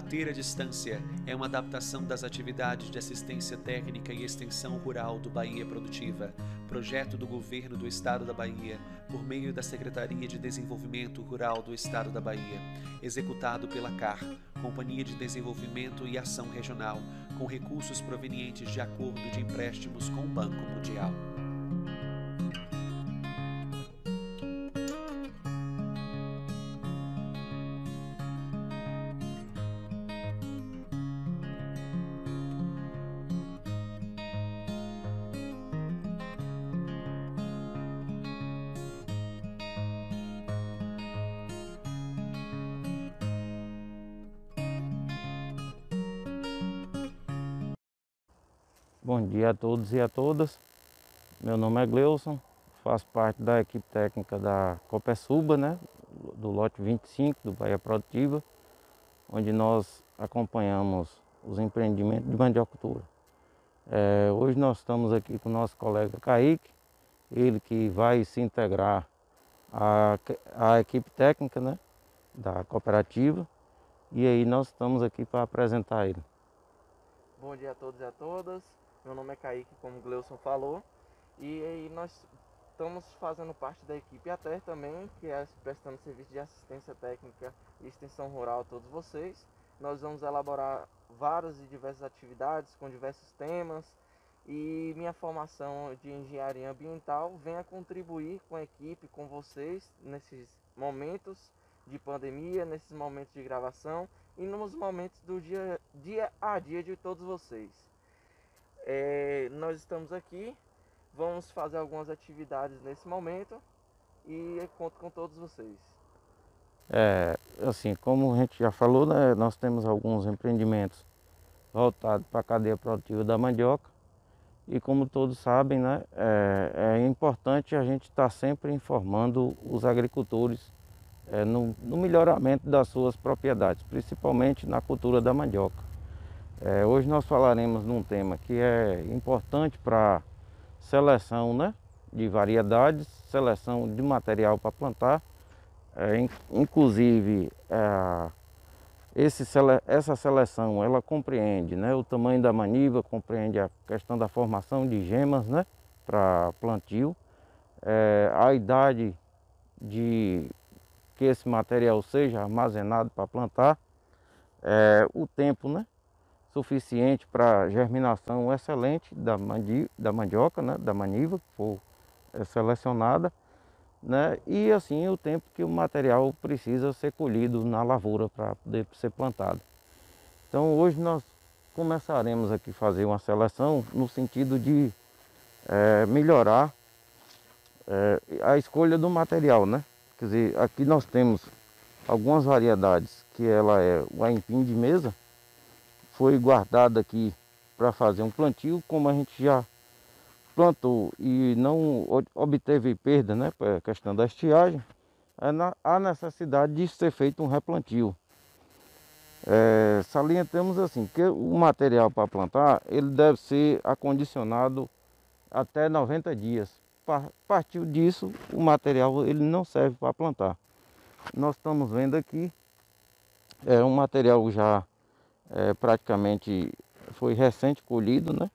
Ter à Distância é uma adaptação das atividades de assistência técnica e extensão rural do Bahia Produtiva, projeto do Governo do Estado da Bahia, por meio da Secretaria de Desenvolvimento Rural do Estado da Bahia, executado pela CAR, Companhia de Desenvolvimento e Ação Regional, com recursos provenientes de acordo de empréstimos com o Banco Mundial. Bom dia a todos e a todas. Meu nome é Gleuson, faço parte da equipe técnica da Copersuba, do lote 25 do Bahia Produtiva, onde nós acompanhamos os empreendimentos de mandiocultura. Hoje nós estamos aqui com o nosso colega Kaique, ele que vai se integrar à equipe técnica, da cooperativa, e aí nós estamos aqui para apresentar ele. Bom dia a todos e a todas, meu nome é Kaique, como o Gleuson falou, e aí nós estamos fazendo parte da equipe ATER também, que é prestando serviço de assistência técnica e extensão rural a todos vocês. Nós vamos elaborar várias e diversas atividades com diversos temas, e minha formação de engenharia ambiental vem a contribuir com a equipe, com vocês, nesses momentos de pandemia, nesses momentos de gravação e nos momentos do dia a dia de todos vocês. Nós estamos aqui, vamos fazer algumas atividades nesse momento e eu conto com todos vocês. Assim, como a gente já falou, nós temos alguns empreendimentos voltados para a cadeia produtiva da mandioca. E como todos sabem, é importante a gente estar sempre informando os agricultores no melhoramento das suas propriedades, principalmente na cultura da mandioca. Hoje nós falaremos num tema que é importante para seleção, de variedades, seleção de material para plantar. Inclusive, essa seleção ela compreende o tamanho da maniva, compreende a questão da formação de gemas para plantio, a idade de que esse material seja armazenado para plantar, o tempo suficiente para germinação excelente da mandioca, da maniva que for selecionada, e assim o tempo que o material precisa ser colhido na lavoura para poder ser plantado. Então hoje nós começaremos aqui a fazer uma seleção no sentido de melhorar a escolha do material, Quer dizer, aqui nós temos algumas variedades que ela é o aipim de mesa, foi guardada aqui para fazer um plantio, como a gente já plantou e não obteve perda, por questão da estiagem, há necessidade de ser feito um replantio. Salientamos assim, que o material para plantar, ele deve ser acondicionado até 90 dias. A partir disso, o material ele não serve para plantar. Nós estamos vendo aqui, um material já praticamente foi recente colhido,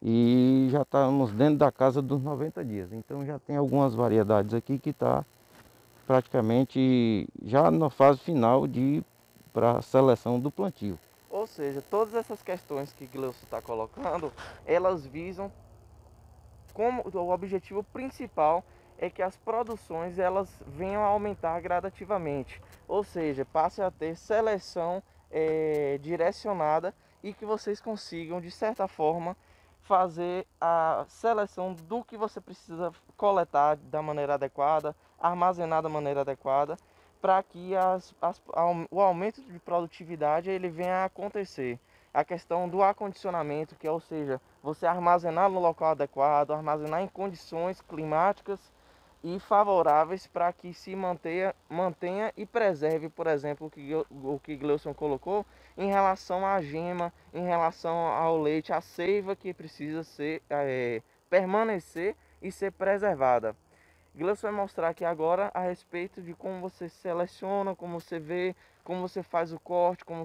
e já estamos dentro da casa dos 90 dias. Então já tem algumas variedades aqui que está praticamente já na fase final para a seleção do plantio. Ou seja, todas essas questões que Gleuson está colocando, elas visam, como o objetivo principal é que as produções elas venham a aumentar gradativamente, ou seja, passe a ter seleção direcionada e que vocês consigam de certa forma fazer a seleção do que você precisa coletar da maneira adequada, armazenar da maneira adequada, para que o aumento de produtividade ele venha a acontecer. A questão do acondicionamento, que é, ou seja, você armazenar no local adequado, armazenar em condições climáticas e favoráveis para que se mantenha e preserve, por exemplo, o que Gleuson colocou em relação à gema, em relação ao leite, à seiva que precisa permanecer e ser preservada. Gleison vai mostrar aqui agora a respeito de como você seleciona, como você vê, como você faz o corte, como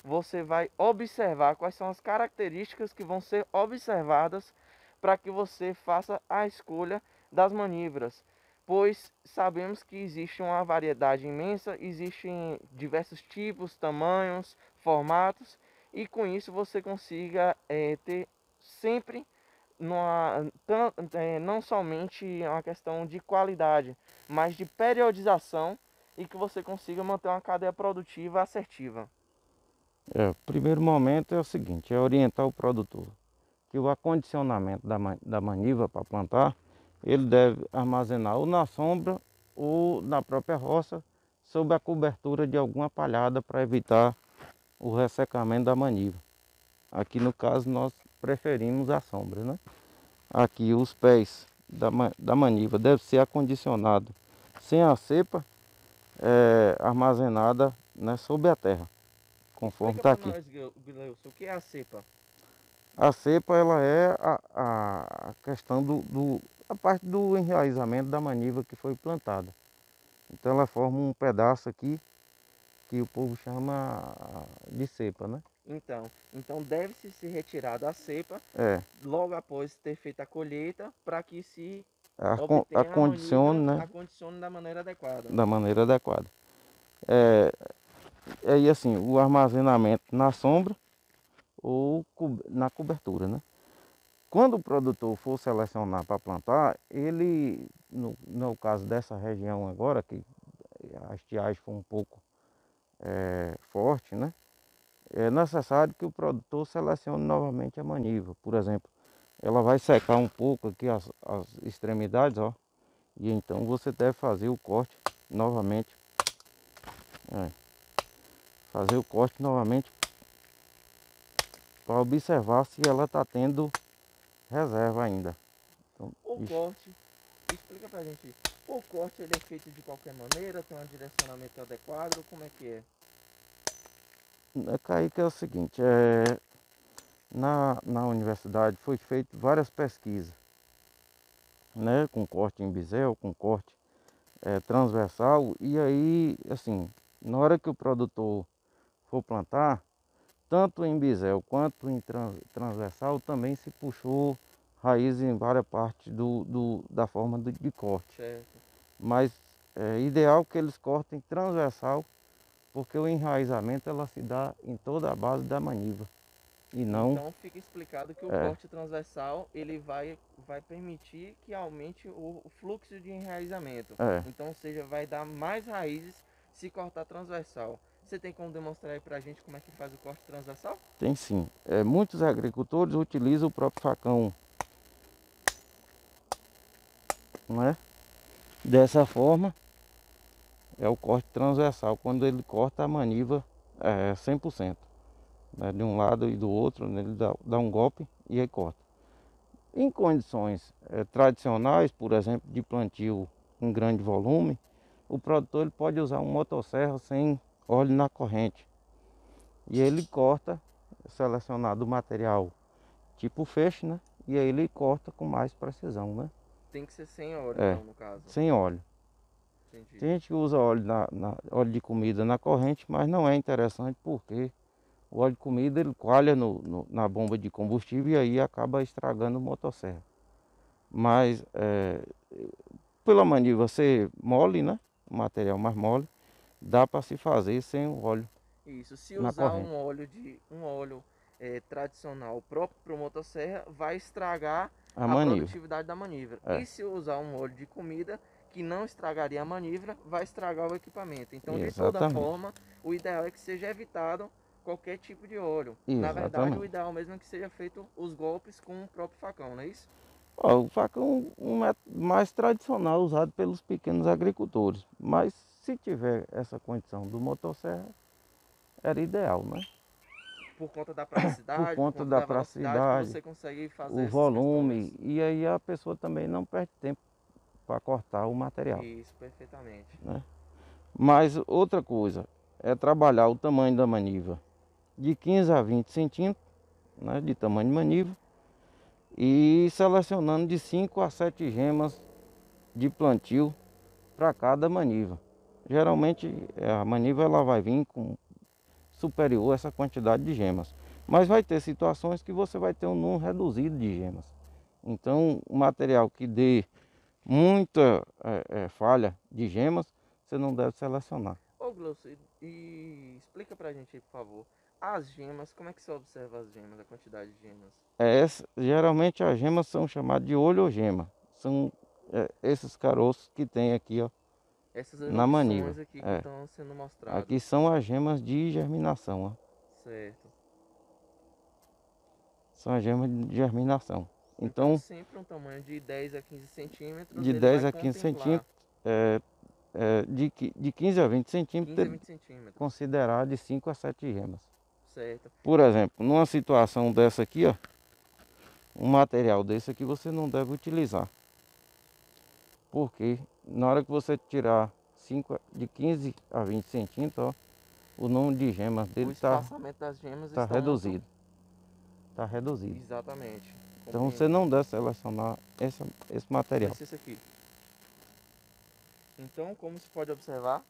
você vai observar quais são as características que vão ser observadas para que você faça a escolha das manivras, pois sabemos que existe uma variedade imensa, existem diversos tipos, tamanhos, formatos, e com isso você consiga ter sempre não somente uma questão de qualidade, mas de periodização, e que você consiga manter uma cadeia produtiva assertiva. O primeiro momento é o seguinte, é orientar o produtor que o acondicionamento da maniva para plantar, ele deve armazenar ou na sombra ou na própria roça, sob a cobertura de alguma palhada para evitar o ressecamento da maniva. Aqui no caso nós preferimos a sombra, né? Aqui os pés da maniva devem ser acondicionados sem a cepa armazenada, né, sob a terra, conforme está aqui. Gleison, o que é a cepa? A cepa ela é a questão a parte do enraizamento da maniva que foi plantada. Então ela forma um pedaço aqui que o povo chama de cepa, né? Então deve-se ser retirada a cepa logo após ter feito a colheita, para que se obtenha acondicione, né? Acondicione da maneira adequada. Da maneira adequada. E assim, o armazenamento na sombra ou na cobertura, né? Quando o produtor for selecionar para plantar, ele, no caso dessa região agora, que a estiagem foi um pouco forte, né? É necessário que o produtor selecione novamente a maniva. Por exemplo, ela vai secar um pouco aqui as extremidades, ó. E então você deve fazer o corte novamente. Fazer o corte novamente para observar se ela está tendo reserva ainda. Então, o corte, explica pra gente, o corte ele é feito de qualquer maneira, tem um direcionamento adequado, como é que é? Kaique, é o seguinte, na universidade foi feito várias pesquisas, né, com corte em bisel, com corte transversal, e aí, assim, na hora que o produtor for plantar, tanto em bisel quanto em transversal, também se puxou raízes em várias partes da forma de corte. Certo. Mas é ideal que eles cortem transversal, porque o enraizamento ela se dá em toda a base da maniva. E não... Então fica explicado que o corte transversal ele vai permitir que aumente o fluxo de enraizamento. Então, ou seja, vai dar mais raízes se cortar transversal. Você tem como demonstrar aí pra gente como é que faz o corte transversal? Tem sim. Muitos agricultores utilizam o próprio facão, não é? Dessa forma é o corte transversal, quando ele corta a maniva 100%. Né? De um lado e do outro, ele dá um golpe e aí corta. Em condições tradicionais, por exemplo, de plantio em grande volume, o produtor ele pode usar um motosserra sem óleo na corrente. E ele corta, selecionado o material tipo feixe, né? E aí ele corta com mais precisão, né? Tem que ser sem óleo, então, no caso. Sem óleo. Entendi. Tem gente que usa óleo, óleo de comida na corrente, mas não é interessante porque o óleo de comida ele coalha na bomba de combustível e aí acaba estragando o motosserra. Mas pela maniva ser mole, né? O material mais mole, dá para se fazer sem o óleo. Isso, se usar um óleo tradicional próprio para o motosserra, vai estragar a produtividade da manivra. E se usar um óleo de comida, que não estragaria a manivra, vai estragar o equipamento. Então, de toda forma, o ideal é que seja evitado qualquer tipo de óleo. Na verdade, o ideal mesmo é que seja feito os golpes com o próprio facão, não é isso? O facão é um método mais tradicional usado pelos pequenos agricultores, mas se tiver essa condição do motosserra, era ideal, né? Por conta da praticidade, por conta da praticidade, você consegue fazer o volume, e aí a pessoa também não perde tempo para cortar o material. Isso, perfeitamente. Né? Mas outra coisa, é trabalhar o tamanho da maniva de 15 a 20 centímetros, né, de tamanho de maniva, e selecionando de 5 a 7 gemas de plantio para cada maniva. Geralmente a maniva ela vai vir com superior a essa quantidade de gemas, mas vai ter situações que você vai ter um número reduzido de gemas. Então, o material que dê muita falha de gemas, você não deve selecionar. Ô Glaucio, e explica pra gente aí, por favor, as gemas, como é que você observa as gemas, a quantidade de gemas? Geralmente as gemas são chamadas de olho ou gema. São esses caroços que tem aqui, ó, Essas na maniva. erupções aqui que estão sendo mostradas. Aqui são as gemas de germinação, ó. Certo. São as gemas de germinação. Então Então, sempre um tamanho de 10 a 15 centímetros, de ele 10 vai a 15 contemplar centímetros, de 15 a 20 centímetros, 15 a 20 centímetros, considerar de 5 a 7 gemas. certo? Por exemplo, numa situação dessa aqui, ó, um material desse aqui você não deve utilizar. Porque na hora que você tirar de 15 a 20 centímetros, ó, o número de gemas O dele está espaçamento das gemas reduzido. Está reduzido. Exatamente. Então Compreendo. você não deve selecionar esse material. Esse aqui. Então, como se pode observar,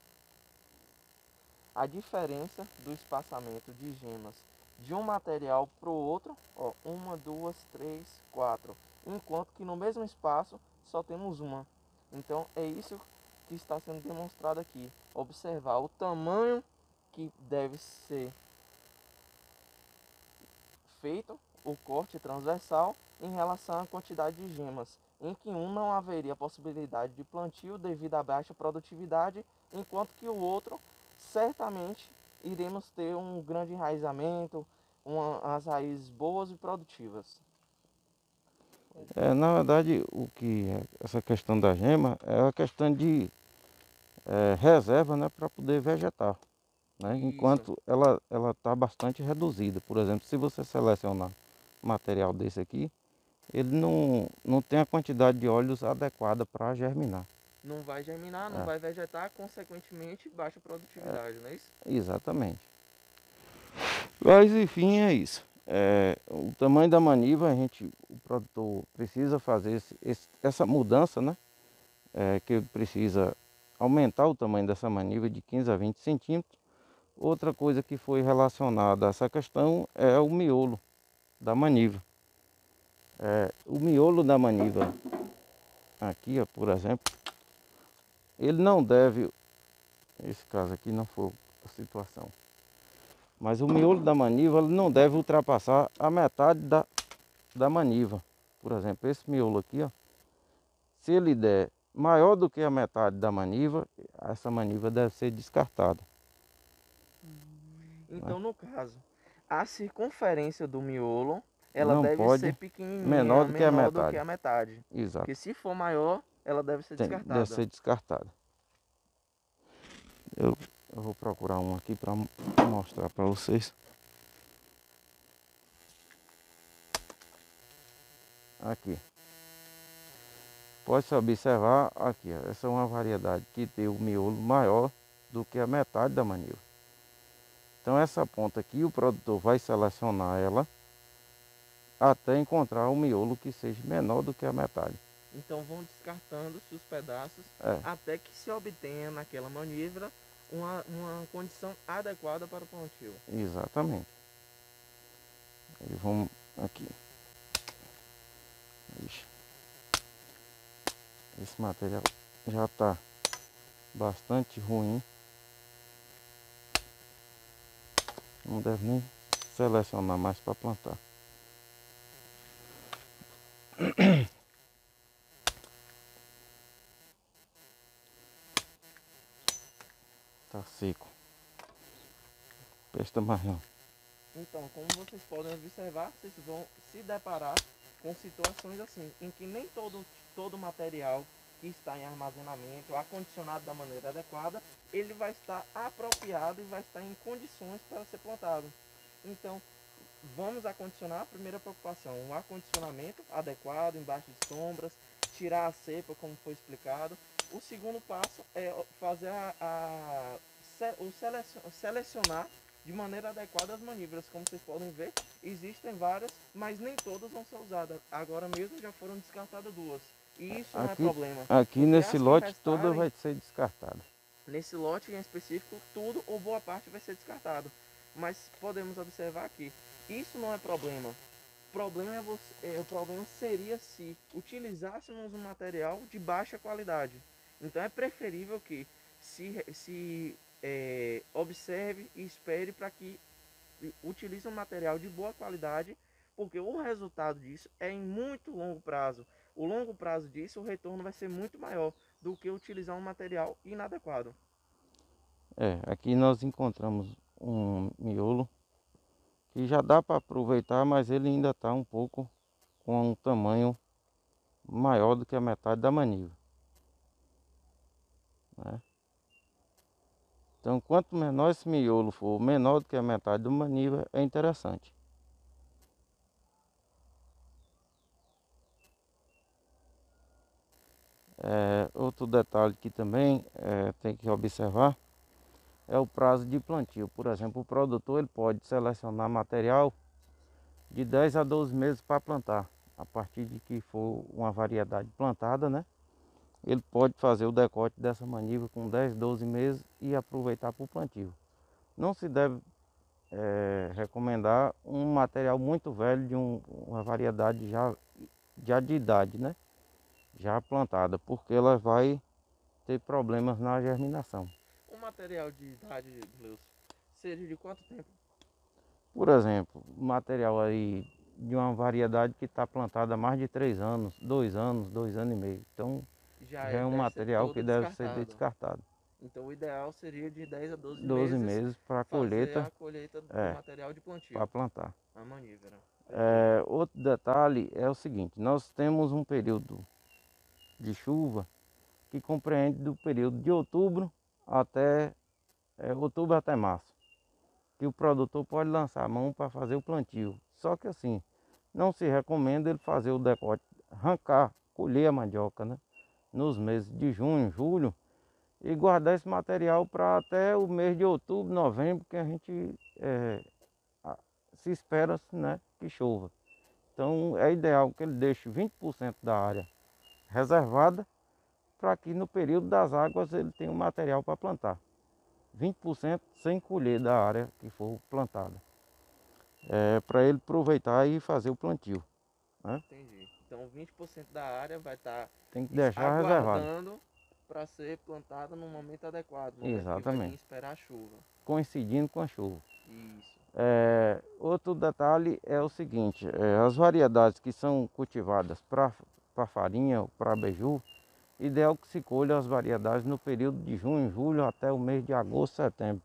a diferença do espaçamento de gemas de um material para o outro, ó, 1, 2, 3, 4, enquanto que no mesmo espaço só temos uma. Então é isso que está sendo demonstrado aqui. Observar o tamanho que deve ser feito o corte transversal em relação à quantidade de gemas, em que um não haveria possibilidade de plantio devido à baixa produtividade, enquanto que o outro certamente iremos ter um grande enraizamento, as raízes boas e produtivas. Na verdade, essa questão da gema é a questão de reserva, né, para poder vegetar, né? Enquanto ela está bastante reduzida. Por exemplo, se você selecionar material desse aqui, ele não tem a quantidade de óleos adequada para germinar. Não vai germinar, não vai vegetar, consequentemente baixa produtividade, não é isso? Exatamente. Mas enfim, é isso. O tamanho da maniva, o produtor precisa fazer essa mudança, né? Que ele precisa aumentar o tamanho dessa maniva de 15 a 20 centímetros. Outra coisa que foi relacionada a essa questão é o miolo da maniva. O miolo da maniva, aqui, ó, por exemplo, ele não deve, esse caso aqui não foi a situação, mas o miolo da maniva ele não deve ultrapassar a metade da maniva. Por exemplo, esse miolo aqui, ó, se ele der maior do que a metade da maniva, essa maniva deve ser descartada. Então, no caso, a circunferência do miolo, ela Não deve pode ser pequenininha, menor do que a menor do metade. que a metade. Exato. Porque se for maior, ela deve ser descartada. Deve ser descartada. Eu vou procurar um aqui para mostrar para vocês. Aqui. Pode-se observar aqui, ó, essa é uma variedade que tem o miolo maior do que a metade da maniva. Então essa ponta aqui o produtor vai selecionar ela até encontrar um miolo que seja menor do que a metade. Então vão descartando-se os pedaços até que se obtenha naquela maniva uma condição adequada para o plantio. Exatamente. Aí vamos aqui. Ixi. Esse material já está bastante ruim. Não deve nem selecionar mais para plantar. Tá seco. Presta mais não. Então, como vocês podem observar, vocês vão se deparar com situações assim, em que nem todo material que está em armazenamento, acondicionado da maneira adequada, ele vai estar apropriado e vai estar em condições para ser plantado. Então, vamos acondicionar a primeira preocupação, o acondicionamento adequado, embaixo de sombras, tirar a cepa, como foi explicado. O segundo passo é fazer selecionar de maneira adequada as manivras. Como vocês podem ver, existem várias, mas nem todas vão ser usadas. Agora mesmo já foram descartadas duas. E isso não é Aqui, problema. aqui Porque nesse as que lote todo restarem, vai ser descartado. nesse lote em específico, tudo ou boa parte vai ser descartado. Mas podemos observar que isso não é problema. O problema seria se utilizássemos um material de baixa qualidade. Então é preferível que se observe e espere para que utilize um material de boa qualidade, porque o resultado disso é em muito longo prazo. O longo prazo disso, o retorno vai ser muito maior do que utilizar um material inadequado. Aqui nós encontramos um miolo que já dá para aproveitar, mas ele ainda está um pouco com um tamanho maior do que a metade da maniva, né? Então, quanto menor esse miolo for, menor do que a metade do maniva, é interessante. Outro detalhe que também tem que observar é o prazo de plantio. Por exemplo, o produtor ele pode selecionar material de 10 a 12 meses para plantar. A partir de que for uma variedade plantada, né? Ele pode fazer o decote dessa maniva com 10, 12 meses e aproveitar para o plantio. Não se deve recomendar um material muito velho de uma variedade já de idade, né? Já plantada, porque ela vai ter problemas na germinação. O material de idade, Gleus, seria de quanto tempo? Por exemplo, material aí de uma variedade que está plantada há mais de 3 anos, 2 anos e meio. Então já é um Deve ser material que todo deve ser descartado. descartado. Então o ideal seria de 10 a 12 12 meses meses para fazer colheita, a colheita do material de plantio, para plantar. a manívera. Perfeito. Outro detalhe é o seguinte, nós temos um período de chuva que compreende do período de outubro até março, que o produtor pode lançar a mão para fazer o plantio. Só que assim, não se recomenda ele fazer o decote, arrancar, colher a mandioca, né? Nos meses de junho, julho, e guardar esse material para até o mês de outubro, novembro, que a gente se espera, né, que chova. Então é ideal que ele deixe 20% da área reservada para que no período das águas ele tenha um material para plantar. 20% sem colher da área que for plantada. Para ele aproveitar e fazer o plantio, né? Entendi. Então 20% da área vai estar Tem que deixar reservado. aguardando para ser plantada no momento adequado, no momento que vai vir Exatamente. esperar a chuva. Coincidindo com a chuva. Isso. Outro detalhe é o seguinte, as variedades que são cultivadas para farinha ou para beiju, ideal que se colha as variedades no período de junho, julho até o mês de agosto, setembro.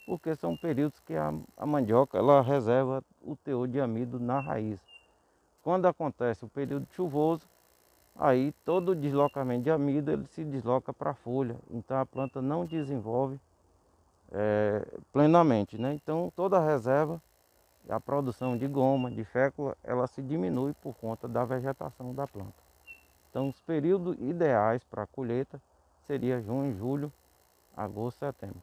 Porque são períodos que a mandioca ela reserva o teor de amido na raiz. Quando acontece o período chuvoso, aí todo o deslocamento de amido ele se desloca para a folha, então a planta não desenvolve plenamente, né? Então toda a reserva, a produção de goma, de fécula, ela se diminui por conta da vegetação da planta. Então os períodos ideais para a colheita seria junho, julho, agosto, setembro.